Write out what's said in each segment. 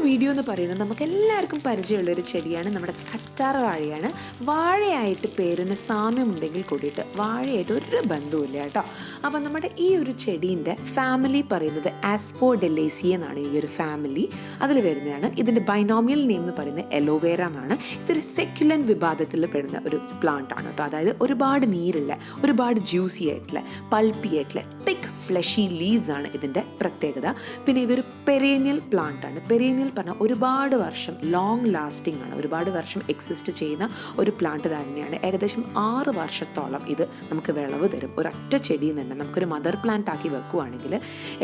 Video എന്ന് പറയുന്നത് നമുക്ക് എല്ലാവർക്കും പരിചയമുള്ളൊരു ചെടിയാണ്, നമ്മുടെ കറ്റാർ വാഴയാണ്. വാഴയായിട്ട് പേരിന് സാമ്യമുണ്ടെങ്കിൽ കൂടിയിട്ട് വാഴയായിട്ട് ഒരു ബന്ധവുമില്ല കേട്ടോ. അപ്പം നമ്മുടെ ഈ ഒരു ചെടീൻ്റെ ഫാമിലി പറയുന്നത് ആസ്പോഡെല്ലേസി എന്നാണ്. ഈ ഒരു ഫാമിലി അതിൽ വരുന്നതാണ്. ഇതിൻ്റെ ബൈനോമിയൽ നെയിം എന്ന് പറയുന്നത് എലോവേര എന്നാണ്. ഇതൊരു സെക്യുലൻ വിഭാഗത്തിൽ പെടുന്ന ഒരു പ്ലാന്റ് ആണ് കേട്ടോ. അതായത് ഒരുപാട് നീരുള്ള, ഒരുപാട് ജ്യൂസി ആയിട്ടുള്ള, പൾപ്പി ആയിട്ടുള്ള, തിക്ക് ഫ്ലഷി ലീവ്സ് ആണ് ഇതിൻ്റെ പ്രത്യേകത. പിന്നെ ഇതൊരു പെരേനിയൽ പ്ലാന്റ് ആണ്. പെരേനിയൽ പറഞ്ഞാൽ ഒരുപാട് വർഷം ലോങ് ലാസ്റ്റിംഗ് ആണ്, ഒരുപാട് വർഷം എക്സിസ്റ്റ് ചെയ്യുന്ന ഒരു പ്ലാന്റ് തന്നെയാണ്. ഏകദേശം 6 വർഷത്തോളം ഇത് നമുക്ക് വിളവ് തരും. ഒരൊറ്റ ചെടിയിൽ തന്നെ നമുക്കൊരു മദർ പ്ലാന്റ് ആക്കി വെക്കുകയാണെങ്കിൽ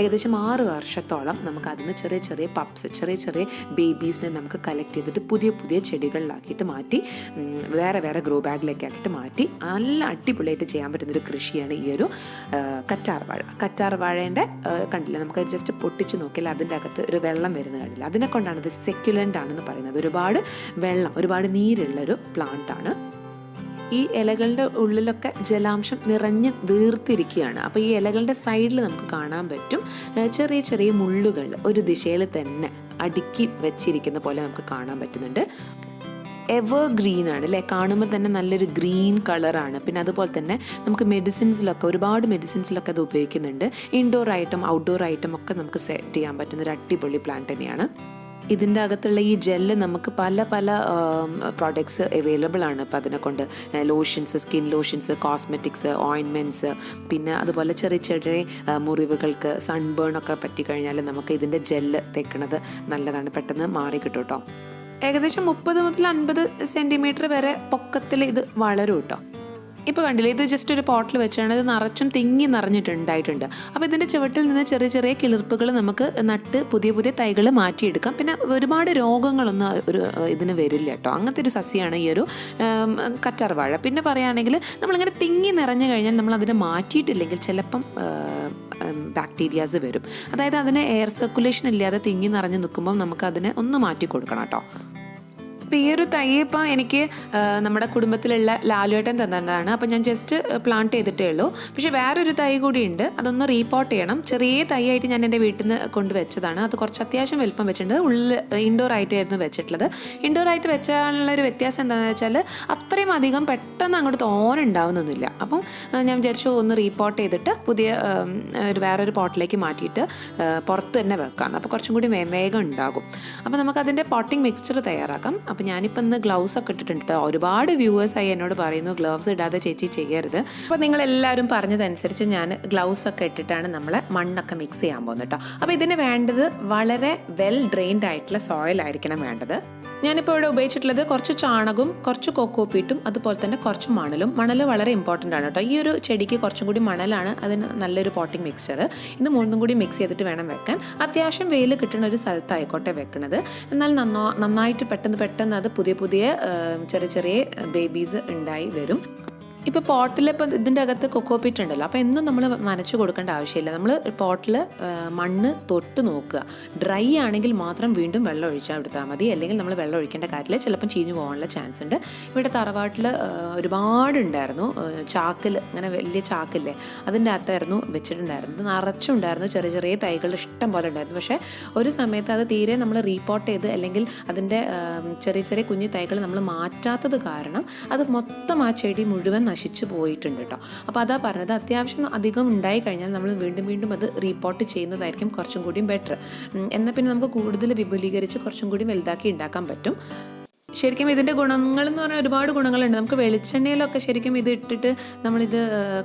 ഏകദേശം 6 വർഷത്തോളം നമുക്ക് അതിന് ചെറിയ ചെറിയ പപ്സ്, ചെറിയ ചെറിയ ബേബീസിനെ നമുക്ക് കളക്ട് ചെയ്തിട്ട് പുതിയ പുതിയ ചെടികളിലാക്കിയിട്ട് മാറ്റി വേറെ വേറെ ഗ്രോ ബാഗിലേക്ക് ആക്കിയിട്ട് മാറ്റി നല്ല അടിപൊളിയായിട്ട് ചെയ്യാൻ പറ്റുന്നൊരു കൃഷിയാണ് ഈ ഒരു കറ്റാർ വാഴ. കറ്റാർ വാഴേൻ്റെ കണ്ടില്ല, നമുക്ക് ജസ്റ്റ് പൊട്ടിച്ച് നോക്കിയാൽ അതിൻ്റെ അകത്ത് ഒരു വെള്ളം വരുന്ന കണ്ടില്ല. അതിനെ കൊണ്ടാണ് ഇത് സെക്യുലൻ്റ് ആണെന്ന് പറയുന്നത്. ഒരുപാട് വെള്ളം, ഒരുപാട് നീരുള്ളൊരു പ്ലാന്റ് ആണ്. ഈ ഇലകളുടെ ഉള്ളിലൊക്കെ ജലാംശം നിറഞ്ഞ് വീർത്തിരിക്കുകയാണ്. അപ്പോൾ ഈ ഇലകളുടെ സൈഡിൽ നമുക്ക് കാണാൻ പറ്റും ചെറിയ ചെറിയ മുള്ളുകൾ ഒരു ദിശയിൽ തന്നെ അടുക്കി വെച്ചിരിക്കുന്ന പോലെ നമുക്ക് കാണാൻ പറ്റുന്നുണ്ട്. എവർ ഗ്രീൻ ആണ് അല്ലേ, കാണുമ്പോൾ തന്നെ നല്ലൊരു ഗ്രീൻ കളറാണ്. പിന്നെ അതുപോലെ തന്നെ നമുക്ക് മെഡിസിൻസിലൊക്കെ, ഒരുപാട് മെഡിസിൻസിലൊക്കെ അത് ഉപയോഗിക്കുന്നുണ്ട്. ഇൻഡോർ ആയിട്ടും ഔട്ട്ഡോർ ആയിട്ടും ഒക്കെ നമുക്ക് സെറ്റ് ചെയ്യാൻ പറ്റുന്ന ഒരു അടിപൊളി പ്ലാന്റ് തന്നെയാണ്. ഇതിൻ്റെ അകത്തുള്ള ഈ ജെല്ല് നമുക്ക് പല പല പ്രോഡക്ട്സ് അവൈലബിൾ ആണ്. അപ്പോൾ അതിനെ കൊണ്ട് lotions, skin lotions, cosmetics, ointments, പിന്നെ അതുപോലെ ചെറിയ ചെറിയ മുറിവുകൾക്ക് സൺബേൺ ഒക്കെ പറ്റിക്കഴിഞ്ഞാൽ നമുക്ക് ഇതിൻ്റെ ജെല്ല് തേക്കുന്നത് നല്ലതാണ്, പെട്ടെന്ന് മാറി കിട്ടും കേട്ടോ. ഏകദേശം 30 മുതൽ 50 സെൻറ്റിമീറ്റർ വരെ പൊക്കത്തിൽ ഇത് വളരും കേട്ടോ. ഇപ്പോൾ കണ്ടില്ലേ, ഇത് ജസ്റ്റ് ഒരു പോട്ടിൽ വെച്ചാണ് ഇത് നിറച്ചും തിങ്ങി നിറഞ്ഞിട്ടുണ്ടായിട്ടുണ്ട്. അപ്പോൾ ഇതിൻ്റെ ചുവട്ടിൽ നിന്ന് ചെറിയ ചെറിയ കിളിർപ്പുകൾ നമുക്ക് നട്ട് പുതിയ പുതിയ തൈകൾ മാറ്റിയെടുക്കാം. പിന്നെ ഒരുപാട് രോഗങ്ങളൊന്നും ഇതിന് വരില്ല കേട്ടോ. അങ്ങനത്തെ ഒരു സസ്യമാണ് ഈ ഒരു കറ്റാർ വാഴ. പിന്നെ പറയുകയാണെങ്കിൽ നമ്മളിങ്ങനെ തിങ്ങി നിറഞ്ഞു കഴിഞ്ഞാൽ നമ്മൾ അതിനെ മാറ്റിയിട്ടില്ലെങ്കിൽ ചിലപ്പം ബാക്ടീരിയാസ് വരും. അതായത് അതിന് എയർ സർക്കുലേഷൻ ഇല്ലാതെ തിങ്ങി നിറഞ്ഞ് നിൽക്കുമ്പം നമുക്ക് അതിനെ ഒന്ന് മാറ്റി കൊടുക്കണം കേട്ടോ. അപ്പോൾ ഈ ഒരു തൈ ഇപ്പോൾ എനിക്ക് നമ്മുടെ കുടുംബത്തിലുള്ള ലാലുവേട്ടൻ തന്നതാണ്. അപ്പോൾ ഞാൻ ജസ്റ്റ് പ്ലാന്റ് ചെയ്തിട്ടേ ഉള്ളൂ. പക്ഷേ വേറൊരു തൈ കൂടിയുണ്ട്, അതൊന്ന് റീപോർട്ട് ചെയ്യണം. ചെറിയ തൈ ആയിട്ട് ഞാൻ എൻ്റെ വീട്ടിൽ നിന്ന് കൊണ്ടുവച്ചതാണ്. അത് കുറച്ച് അത്യാവശ്യം വലുപ്പം വെച്ചിട്ടുണ്ട്. ഉള്ളിൽ ഇൻഡോർ ആയിട്ടായിരുന്നു വെച്ചിട്ടുള്ളത്. ഇൻഡോർ ആയിട്ട് വെച്ചാലുള്ളൊരു വ്യത്യാസം എന്താണെന്ന് വെച്ചാൽ അത്രയും അധികം പെട്ടെന്ന് അങ്ങോട്ട് തോനുണ്ടാവുന്നൊന്നുമില്ല. അപ്പം ഞാൻ വിചാരിച്ചു ഒന്ന് റീപോർട്ട് ചെയ്തിട്ട് പുതിയ വേറൊരു പോട്ടിലേക്ക് മാറ്റിയിട്ട് പുറത്ത് തന്നെ വെക്കാം. അപ്പോൾ കുറച്ചും കൂടി വേഗം ഉണ്ടാകും. അപ്പോൾ നമുക്കതിൻ്റെ പോട്ടിംഗ് മിക്സ്ചർ തയ്യാറാക്കാം. അപ്പോൾ ഞാനിപ്പോൾ ഇന്ന് ഗ്ലൗസ് ഒക്കെ ഇട്ടിട്ടുണ്ട് കേട്ടോ. ഒരുപാട് വ്യൂവേഴ്സായി എന്നോട് പറയുന്നു ഗ്ലൗസ് ഇടാതെ ചേച്ചി ചെയ്യരുത്. അപ്പോൾ നിങ്ങളെല്ലാവരും പറഞ്ഞതനുസരിച്ച് ഞാൻ ഗ്ലൗസ് ഒക്കെ ഇട്ടിട്ടാണ് നമ്മൾ മണ്ണൊക്കെ മിക്സ് ചെയ്യാൻ പോകുന്നത് കേട്ടോ. അപ്പോൾ ഇതിന് വേണ്ടത് വളരെ വെൽ ഡ്രെയിൻഡ് ആയിട്ടുള്ള സോയിൽ ആയിരിക്കണം വേണ്ടത്. ഞാനിപ്പോൾ ഇവിടെ ഉപയോഗിച്ചിട്ടുള്ളത് കുറച്ച് ചാണകവും കുറച്ച് കൊക്കോപ്പീറ്റും അതുപോലെ തന്നെ കുറച്ച് മണലും. മണൽ വളരെ ഇമ്പോർട്ടൻ്റ് ആണ് കേട്ടോ. ഈ ഒരു ചെടിക്ക് കുറച്ചും കൂടി മണലാണ് അതിന് നല്ലൊരു പോട്ടിംഗ് മിക്സ്ചർ. ഇത് മൂന്നും കൂടി മിക്സ് ചെയ്തിട്ട് വേണം വെക്കാൻ. അത്യാവശ്യം വെയിൽ കിട്ടുന്ന ഒരു സ്ഥലത്തായിക്കോട്ടെ വെക്കുന്നത്. എന്നാൽ നന്നായിട്ട് പെട്ടെന്ന് അത് പുതിയ പുതിയ ചെറിയ ചെറിയ ബേബീസ് ഉണ്ടായി വരും. ഇപ്പോൾ പോട്ടിൽ ഇപ്പോൾ ഇതിൻ്റെ അകത്ത് കൊക്കോപ്പീറ്റ് ഉണ്ടല്ലോ, അപ്പോൾ എന്നും നമ്മൾ നനച്ച് കൊടുക്കേണ്ട ആവശ്യമില്ല. നമ്മൾ പോട്ടിൽ മണ്ണ് തൊട്ട് നോക്കുക. ഡ്രൈ ആണെങ്കിൽ മാത്രം വീണ്ടും വെള്ളം ഒഴിച്ചാൽ എടുത്താൽ മതി. അല്ലെങ്കിൽ നമ്മൾ വെള്ളം ഒഴിക്കേണ്ട കാര്യത്തിൽ ചിലപ്പം ചീഞ്ഞു പോകാനുള്ള ചാൻസ് ഉണ്ട്. ഇവിടെ തറവാട്ടിൽ ഒരുപാടുണ്ടായിരുന്നു ചാക്കിൽ, അങ്ങനെ വലിയ ചാക്കില്ലേ അതിൻ്റെ അകത്തായിരുന്നു വെച്ചിട്ടുണ്ടായിരുന്നത്. നിറച്ചുണ്ടായിരുന്നു ചെറിയ ചെറിയ തൈകൾ ഇഷ്ടം പോലെ ഉണ്ടായിരുന്നു. പക്ഷേ ഒരു സമയത്ത് അത് തീരെ നമ്മൾ റീപോർട്ട് ചെയ്ത് അല്ലെങ്കിൽ അതിൻ്റെ ചെറിയ ചെറിയ കുഞ്ഞു തൈകൾ നമ്മൾ മാറ്റാത്തത് കാരണം അത് മൊത്തം ആ ചെടി മുഴുവൻ നശിച്ചു പോയിട്ടുണ്ട് കേട്ടോ. അപ്പോൾ അതാ പറഞ്ഞത്, അത്യാവശ്യം അധികം ഉണ്ടായി കഴിഞ്ഞാൽ നമ്മൾ വീണ്ടും വീണ്ടും അത് റീപോർട്ട് ചെയ്യുന്നതായിരിക്കും കുറച്ചും കൂടി ബെറ്റർ. എന്നാൽ പിന്നെ നമുക്ക് കൂടുതൽ വിപുലീകരിച്ച് കുറച്ചും കൂടി വലുതാക്കി ഉണ്ടാക്കാൻ പറ്റും. ശരിക്കും ഇതിൻ്റെ ഗുണങ്ങൾ എന്ന് പറഞ്ഞാൽ ഒരുപാട് ഗുണങ്ങളുണ്ട്. നമുക്ക് വെളിച്ചെണ്ണയിലൊക്കെ ശരിക്കും ഇത് ഇട്ടിട്ട് നമ്മളിത്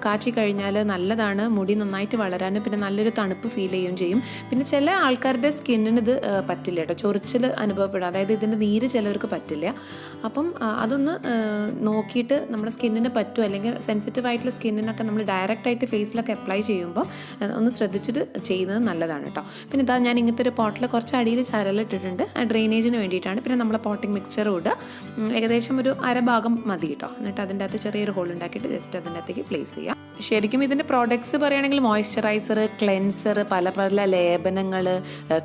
കാച്ചി കഴിഞ്ഞാൽ നല്ലതാണ്. മുടി നന്നായിട്ട് വളരാനും പിന്നെ നല്ലൊരു തണുപ്പ് ഫീൽ ചെയ്യുകയും ചെയ്യും. പിന്നെ ചില ആൾക്കാരുടെ സ്കിന്നിന് ഇത് പറ്റില്ല കേട്ടോ, ചൊറിച്ചിൽ അനുഭവപ്പെടും. അതായത് ഇതിൻ്റെ നീര് ചിലവർക്ക് പറ്റില്ല. അപ്പം അതൊന്ന് നോക്കിയിട്ട് നമ്മുടെ സ്കിന്നിന് പറ്റുമോ, അല്ലെങ്കിൽ സെൻസിറ്റീവ് ആയിട്ടുള്ള സ്കിന്നിനൊക്കെ നമ്മൾ ഡയറക്റ്റായിട്ട് ഫേസിലൊക്കെ അപ്ലൈ ചെയ്യുമ്പോൾ ഒന്ന് ശ്രദ്ധിച്ചിട്ട് ചെയ്യുന്നത് നല്ലതാണ് കേട്ടോ. പിന്നെ ഇതാ ഞാൻ ഇങ്ങനത്തെ ഒരു പോട്ടിൽ കുറച്ച് അടിയിൽ ചരലിട്ടിട്ടുണ്ട്, ഡ്രെയിനേജിന് വേണ്ടിയിട്ടാണ്. പിന്നെ നമ്മളെ പോട്ടിംഗ് മിക്സ്ചർ ഏകദേശം ഒരു അരഭാഗം മതി കേട്ടോ. എന്നിട്ട് അതിൻ്റെ അകത്ത് ചെറിയൊരു ഹോൾ ഉണ്ടാക്കിയിട്ട് ജസ്റ്റ് അതിൻ്റെ അകത്തേക്ക് പ്ലേസ് ചെയ്യാം. ശരിക്കും ഇതിൻ്റെ പ്രോഡക്ട്സ് പറയുകയാണെങ്കിൽ മോയ്സ്ചറൈസർ, ക്ലെൻസർ, പല പല ലേപനങ്ങൾ,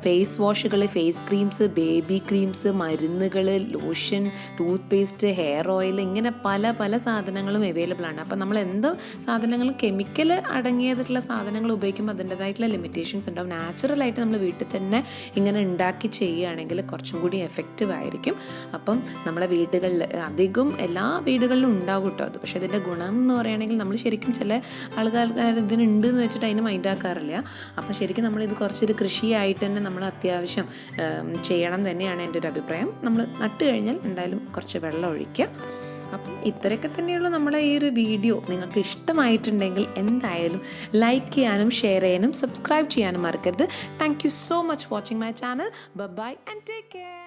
ഫേസ് വാഷുകൾ, ഫേസ് ക്രീംസ്, ബേബി ക്രീംസ്, മരുന്നുകൾ, lotion, toothpaste, hair oil, ഇങ്ങനെ പല പല സാധനങ്ങളും അവൈലബിൾ ആണ്. അപ്പം നമ്മൾ എന്ത് സാധനങ്ങളും കെമിക്കൽ അടങ്ങിയതായിട്ടുള്ള സാധനങ്ങൾ ഉപയോഗിക്കുമ്പോൾ അതിൻ്റെതായിട്ടുള്ള ലിമിറ്റേഷൻസ് ഉണ്ടാവും. നാച്ചുറലായിട്ട് നമ്മൾ വീട്ടിൽ തന്നെ ഇങ്ങനെ ഉണ്ടാക്കി ചെയ്യുകയാണെങ്കിൽ കുറച്ചും കൂടി എഫക്റ്റീവ് ആയിരിക്കും. അപ്പം നമ്മുടെ വീടുകളിൽ അധികം എല്ലാ വീടുകളിലും ഉണ്ടാവും കേട്ടോ അത്. പക്ഷേ ഇതിൻ്റെ ഗുണം എന്ന് പറയുകയാണെങ്കിൽ നമ്മൾ ശരിക്കും ചില ആൾക്കാർ ഇതിനുണ്ട് എന്ന് വെച്ചിട്ട് അതിന് മൈൻഡാക്കാറില്ല. അപ്പം ശരിക്കും നമ്മളിത് കുറച്ചൊരു കൃഷിയായിട്ട് തന്നെ നമ്മൾ അത്യാവശ്യം ചെയ്യണം തന്നെയാണ് എൻ്റെ ഒരു അഭിപ്രായം. നമ്മൾ നട്ട് കഴിഞ്ഞാൽ എന്തായാലും കുറച്ച് വെള്ളം ഒഴിക്കുക. അപ്പം ഇത്രയൊക്കെ തന്നെയുള്ളൂ നമ്മളെ ഈ ഒരു വീഡിയോ. നിങ്ങൾക്ക് ഇഷ്ടമായിട്ടുണ്ടെങ്കിൽ എന്തായാലും ലൈക്ക് ചെയ്യാനും ഷെയർ ചെയ്യാനും സബ്സ്ക്രൈബ് ചെയ്യാനും മറക്കരുത്. Thank you so much watching my channel. Bye and take care.